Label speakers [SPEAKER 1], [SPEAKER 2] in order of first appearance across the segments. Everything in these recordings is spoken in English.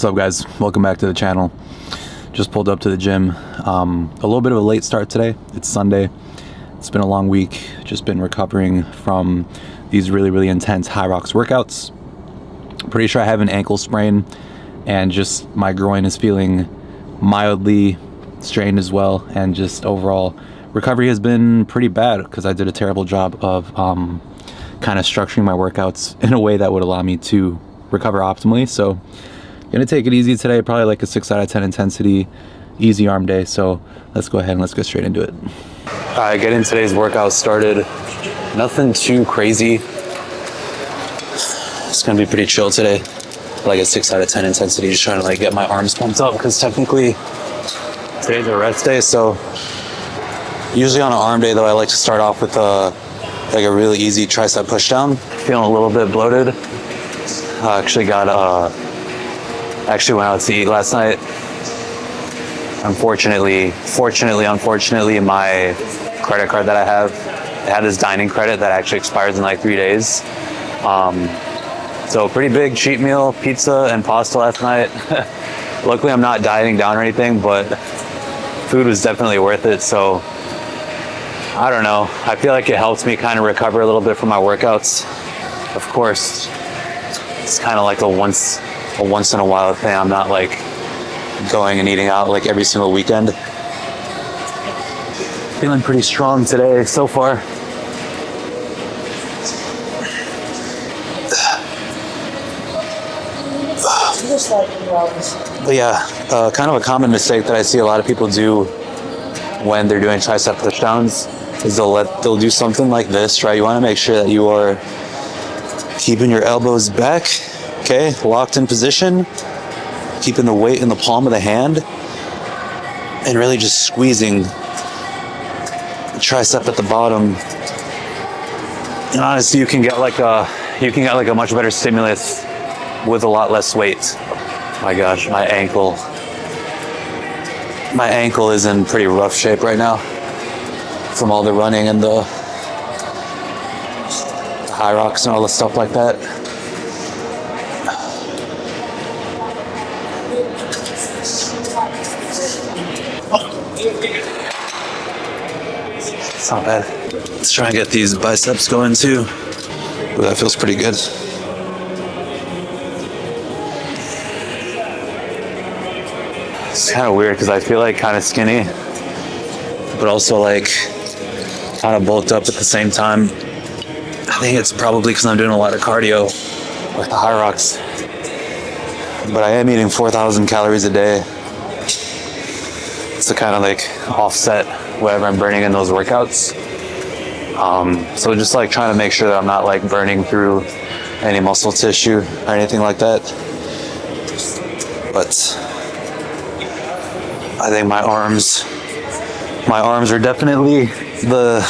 [SPEAKER 1] What's up, guys? Welcome back to the channel. Just pulled up to the gym. A little bit of a late start today. It's Sunday. It's been a long week. Just been recovering from these really intense high rocks workouts. Pretty sure I have an ankle sprain, and just my groin is feeling mildly strained as well, and just overall recovery has been pretty bad because I did a terrible job of kind of structuring my workouts in a way that would allow me to recover optimally. So gonna take it easy today, probably like a 6 out of 10 intensity, easy arm day. So let's go ahead and let's get straight into it. All right, getting today's workout started. Nothing too crazy. It's gonna be pretty chill today. Like a 6 out of 10 intensity, just trying to like get my arms pumped up because technically today's a rest day. So usually on an arm day though, I like to start off with a really easy tricep pushdown. Feeling a little bit bloated. I actually went out to eat last night. Unfortunately, my credit card that I have, it had this dining credit that actually expires in like 3 days. So pretty big cheat meal, pizza and pasta last night. Luckily, I'm not dieting down or anything, but food was definitely worth it. So I don't know. I feel like it helps me kind of recover a little bit from my workouts. Of course, it's kind of like a once in a while thing. I'm not like going and eating out like every single weekend. Feeling pretty strong today so far. But yeah, kind of a common mistake that I see a lot of people do when they're doing tricep pushdowns is they'll do something like this, right? You want to make sure that you are keeping your elbows back, okay, locked in position, keeping the weight in the palm of the hand, and really just squeezing the tricep at the bottom. And honestly, you can get like a much better stimulus with a lot less weight. My gosh, my ankle is in pretty rough shape right now from all the running and the high rocks and all the stuff like that. It's not bad. Let's try and get these biceps going too. Ooh, that feels pretty good. It's kind of weird because I feel like kind of skinny, but also like kind of bulked up at the same time. I think it's probably because I'm doing a lot of cardio with the high rocks, but I am eating 4,000 calories a day to kind of like offset whatever I'm burning in those workouts. So just like trying to make sure that I'm not like burning through any muscle tissue or anything like that. But I think my arms are definitely the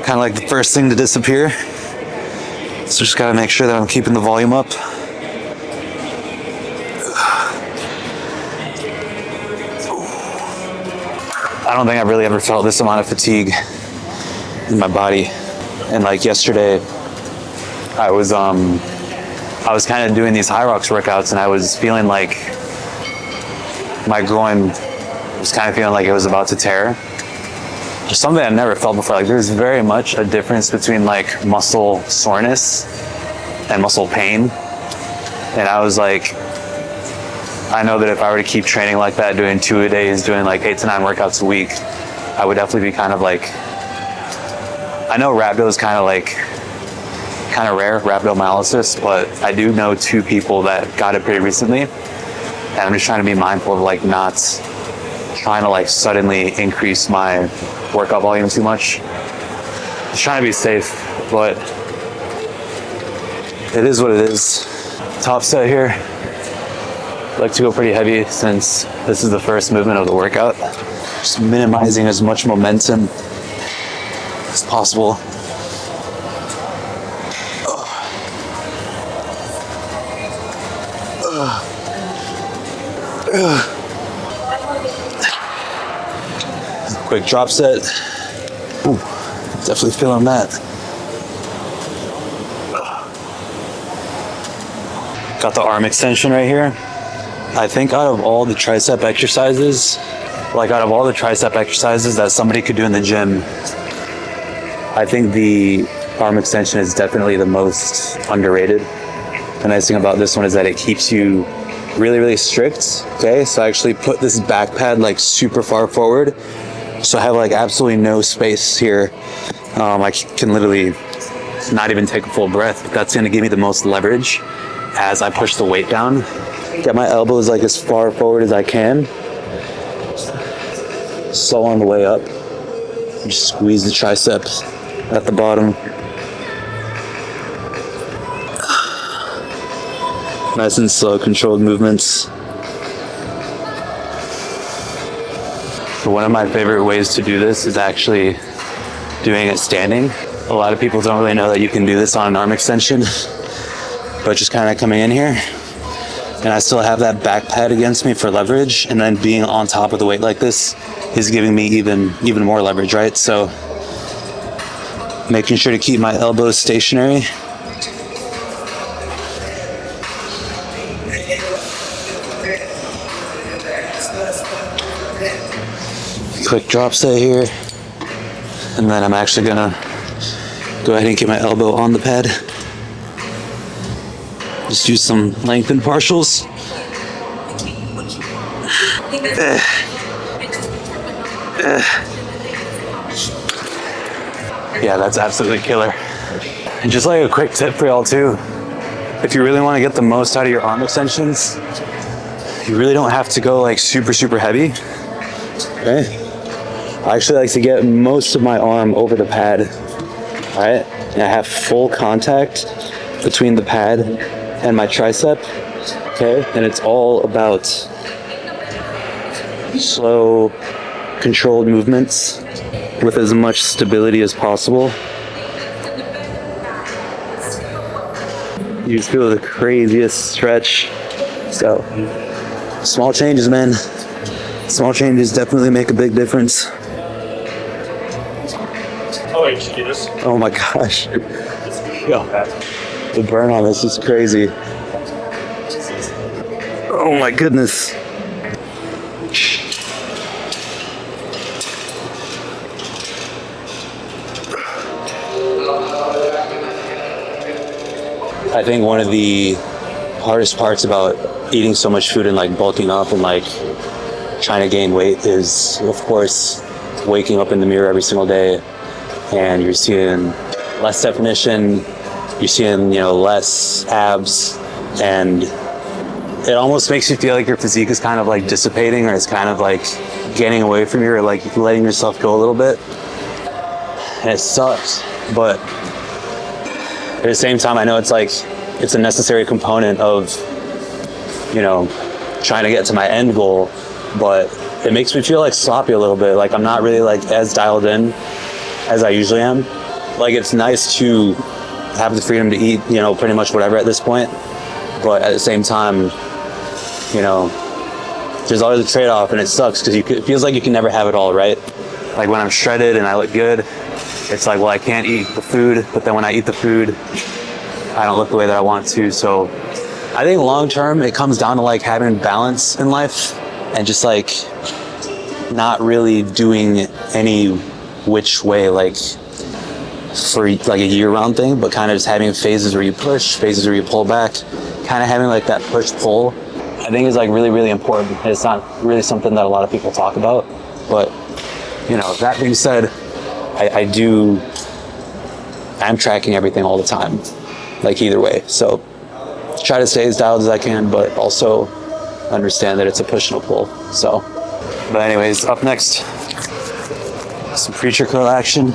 [SPEAKER 1] kind of like the first thing to disappear. So just gotta make sure that I'm keeping the volume up. I don't think I've really ever felt this amount of fatigue in my body. And like yesterday, I was kind of doing these high rocks workouts, and I was feeling like my groin was kind of feeling like it was about to tear. Just something I've never felt before. Like there's very much a difference between like muscle soreness and muscle pain. And I was like, I know that if I were to keep training like that, doing 2 a days, doing like 8 to 9 workouts a week, I would definitely be kind of like, I know rhabdo is kind of rare, rhabdomyolysis, but I do know 2 people that got it pretty recently. And I'm just trying to be mindful of like not trying to like suddenly increase my workout volume too much. Just trying to be safe, but it is what it is. Top set here. I like to go pretty heavy since this is the first movement of the workout. Just minimizing as much momentum as possible. Quick drop set. Ooh, definitely feeling that. Got the arm extension right here. I think out of all the tricep exercises, that somebody could do in the gym, I think the arm extension is definitely the most underrated. The nice thing about this one is that it keeps you really, really strict. Okay, so I actually put this back pad like super far forward, so I have like absolutely no space here. I can literally not even take a full breath, but that's going to give me the most leverage as I push the weight down. Get my elbows like as far forward as I can. So on the way up, just squeeze the triceps at the bottom. Nice and slow, controlled movements. So one of my favorite ways to do this is actually doing it standing. A lot of people don't really know that you can do this on an arm extension, but just kind of coming in here, and I still have that back pad against me for leverage, and then being on top of the weight like this is giving me even more leverage, right? So making sure to keep my elbows stationary. Quick drop set here, and then I'm actually gonna go ahead and get my elbow on the pad. Just do some lengthened partials. Yeah, that's absolutely killer. And just like a quick tip for y'all too, if you really want to get the most out of your arm extensions, you really don't have to go like super heavy. Okay, I actually like to get most of my arm over the pad, right? And I have full contact between the pad and my tricep, okay? And it's all about slow, controlled movements with as much stability as possible. You just feel the craziest stretch. So, small changes, man. Small changes definitely make a big difference.
[SPEAKER 2] Oh, wait, should you do this?
[SPEAKER 1] Oh my gosh. Yo, the burn on this is crazy. Oh my goodness. I think one of the hardest parts about eating so much food and like bulking up and like trying to gain weight is, of course, waking up in the mirror every single day and you're seeing less definition, you're seeing, less abs, and it almost makes you feel like your physique is kind of like dissipating, or it's kind of like getting away from you, or like letting yourself go a little bit. And it sucks, but at the same time, I know it's a necessary component of, trying to get to my end goal, but it makes me feel like sloppy a little bit. Like I'm not really like as dialed in as I usually am. Like it's nice to have the freedom to eat, pretty much whatever at this point. But at the same time, there's always a trade-off, and it sucks because it feels like you can never have it all, right? Like when I'm shredded and I look good, it's like, well, I can't eat the food, but then when I eat the food, I don't look the way that I want to. So I think long term, it comes down to like having balance in life and just like not really doing any which way, like for like a year-round thing, but kind of just having phases where you push, phases where you pull back, kind of having like that push-pull, I think is like really, really important. It's not really something that a lot of people talk about, but that being said, I'm tracking everything all the time, like either way. So try to stay as dialed as I can, but also understand that it's a push and a pull. So, but anyways, up next, some preacher curl action.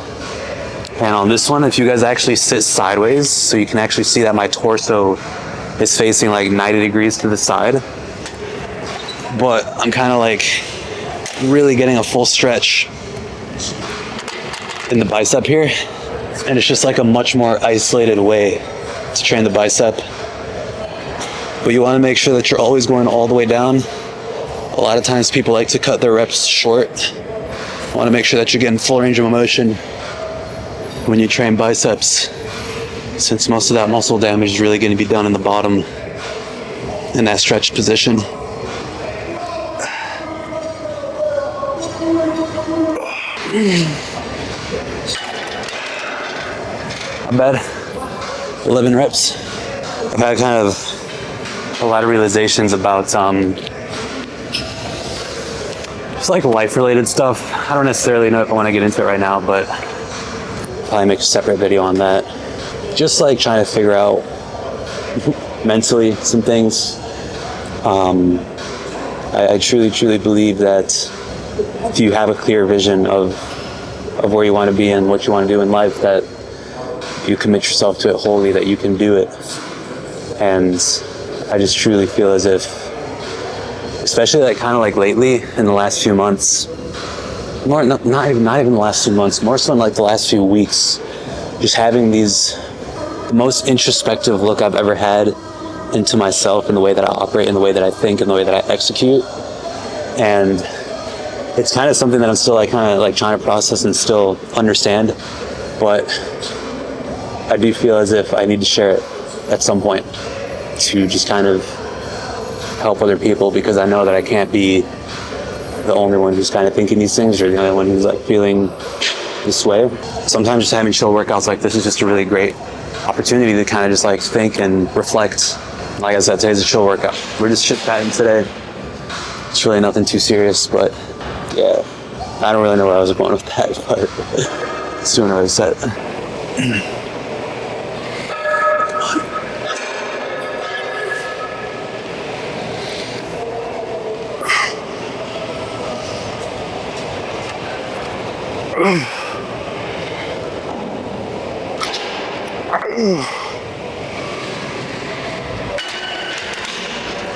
[SPEAKER 1] And on this one, if you guys actually sit sideways, so you can actually see that my torso is facing like 90 degrees to the side. But I'm kind of like really getting a full stretch in the bicep here. And it's just like a much more isolated way to train the bicep. But you want to make sure that you're always going all the way down. A lot of times people like to cut their reps short. You want to make sure that you're getting full range of motion when you train biceps, since most of that muscle damage is really going to be done in the bottom in that stretched position. I bet 11 reps. I've had kind of a lot of realizations about just like life-related stuff. I don't necessarily know if I want to get into it right now, but probably make a separate video on that. Just like trying to figure out mentally some things. I truly believe that if you have a clear vision of where you want to be and what you want to do in life, that if you commit yourself to it wholly, that you can do it. And I just truly feel as if, especially like kind of like lately in the last few months, more not even the last few months, more so in like the last few weeks, just having the most introspective look I've ever had into myself and the way that I operate and the way that I think and the way that I execute. And it's kind of something that I'm still like kind of like trying to process and still understand, but I do feel as if I need to share it at some point to just kind of help other people, because I know that I can't be the only one who's kind of thinking these things or the only one who's like feeling this way. Sometimes just having chill workouts like this is just a really great opportunity to kind of just like think and reflect. Like I said, today's a chill workout. We're just chit-chatting today. It's really nothing too serious, but yeah, I don't really know where I was going with that, but let's do another set.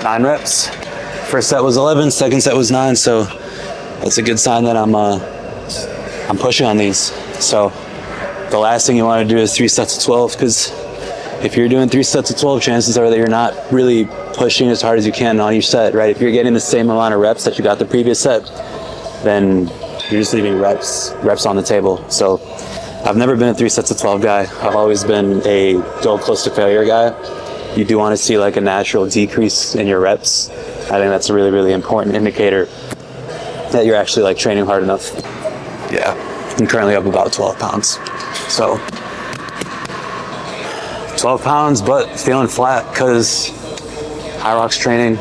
[SPEAKER 1] 9 reps. First set was 11, second set was 9, so that's a good sign that I'm pushing on these. So the last thing you want to do is 3 sets of 12, because if you're doing 3 sets of 12, chances are that you're not really pushing as hard as you can on each set, right? If you're getting the same amount of reps that you got the previous set, then you're just leaving reps on the table. So I've never been a 3 sets of 12 guy. I've always been a go close to failure guy. You do want to see like a natural decrease in your reps. I think that's a really important indicator that you're actually like training hard enough. Yeah, I'm currently up about 12 pounds. So 12 pounds, but feeling flat because high rocks training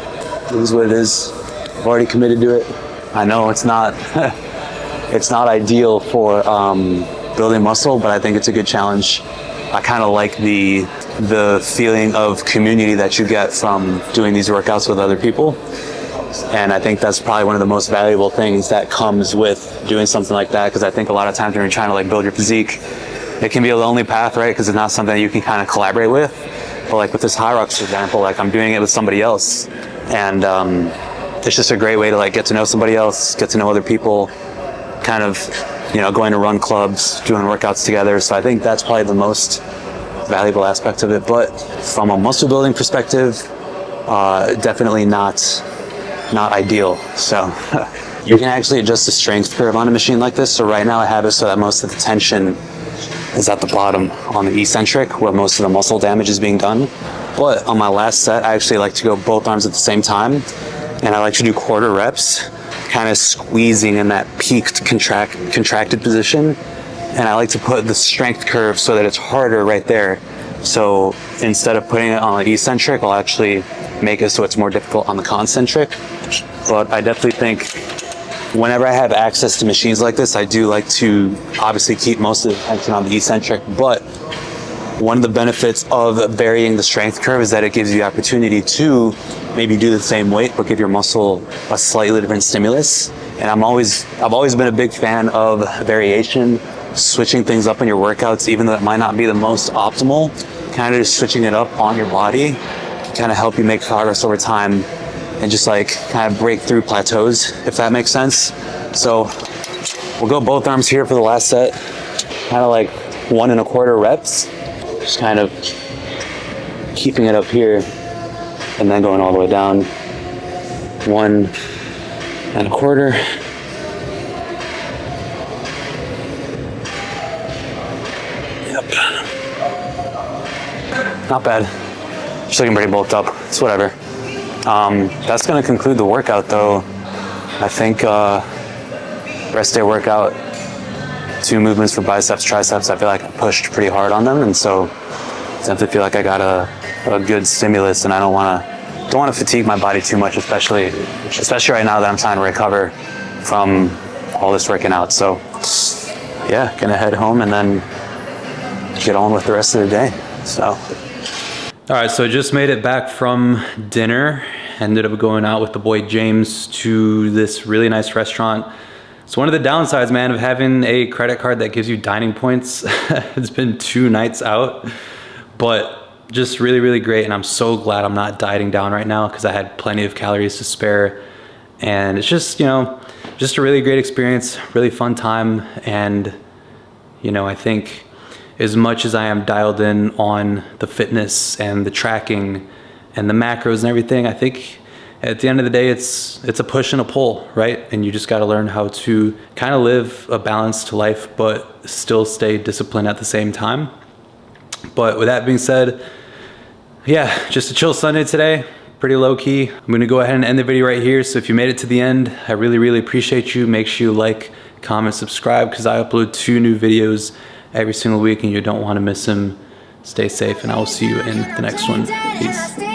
[SPEAKER 1] is what it is. I've already committed to it. I know it's not it's not ideal for building muscle, but I think it's a good challenge. I kind of like the feeling of community that you get from doing these workouts with other people. And I think that's probably one of the most valuable things that comes with doing something like that, because I think a lot of times when you're trying to like build your physique, it can be a lonely path, right? Because it's not something that you can kind of collaborate with. But like with this high rocks, for example, like I'm doing it with somebody else, and it's just a great way to like get to know somebody else, get to know other people, kind of, you know, going to run clubs, doing workouts together. So I think that's probably the most valuable aspect of it. But from a muscle building perspective, definitely not ideal. So you can actually adjust the strength curve on a machine like this. So right now I have it so that most of the tension is at the bottom on the eccentric, where most of the muscle damage is being done. But on my last set, I actually like to go both arms at the same time, and I like to do quarter reps, kind of squeezing in that peaked contracted position. And I like to put the strength curve so that it's harder right there. So instead of putting it on the eccentric, I'll actually make it so it's more difficult on the concentric. But I definitely think whenever I have access to machines like this, I do like to obviously keep most of the tension on the eccentric. But one of the benefits of varying the strength curve is that it gives you the opportunity to maybe do the same weight, but give your muscle a slightly different stimulus. And I've always been a big fan of variation, switching things up in your workouts, even though it might not be the most optimal. Kind of just switching it up on your body, kind of help you make progress over time and just like kind of break through plateaus, if that makes sense. So we'll go both arms here for the last set, kind of like 1 1/4 reps, just kind of keeping it up here and then going all the way down. 1 1/4. Yep. Not bad. Just looking pretty bulked up. It's whatever. That's going to conclude the workout, though. I think rest day workout 2 movements for biceps, triceps, I feel like I pushed pretty hard on them, and so I definitely feel like I got a good stimulus, and I don't want to fatigue my body too much, especially right now that I'm trying to recover from all this working out. So yeah, gonna head home and then get on with the rest of the day. So
[SPEAKER 2] all right, so I just made it back from dinner. Ended up going out with the boy James to this really nice restaurant. It's one of the downsides, man, of having a credit card that gives you dining points. It's been 2 nights out, but just really, really great. And I'm so glad I'm not dieting down right now because I had plenty of calories to spare. And it's just, you know, just a really great experience, really fun time. And, you know, I think as much as I am dialed in on the fitness and the tracking and the macros and everything, I think at the end of the day, it's a push and a pull, right? And you just got to learn how to kind of live a balanced life, but still stay disciplined at the same time. But with that being said, yeah, just a chill Sunday today, pretty low key. I'm going to go ahead and end the video right here. So if you made it to the end, I really, really appreciate you. Make sure you like, comment, subscribe, because I upload 2 new videos every single week and you don't want to miss them. Stay safe, and I will see you in the next one. Peace.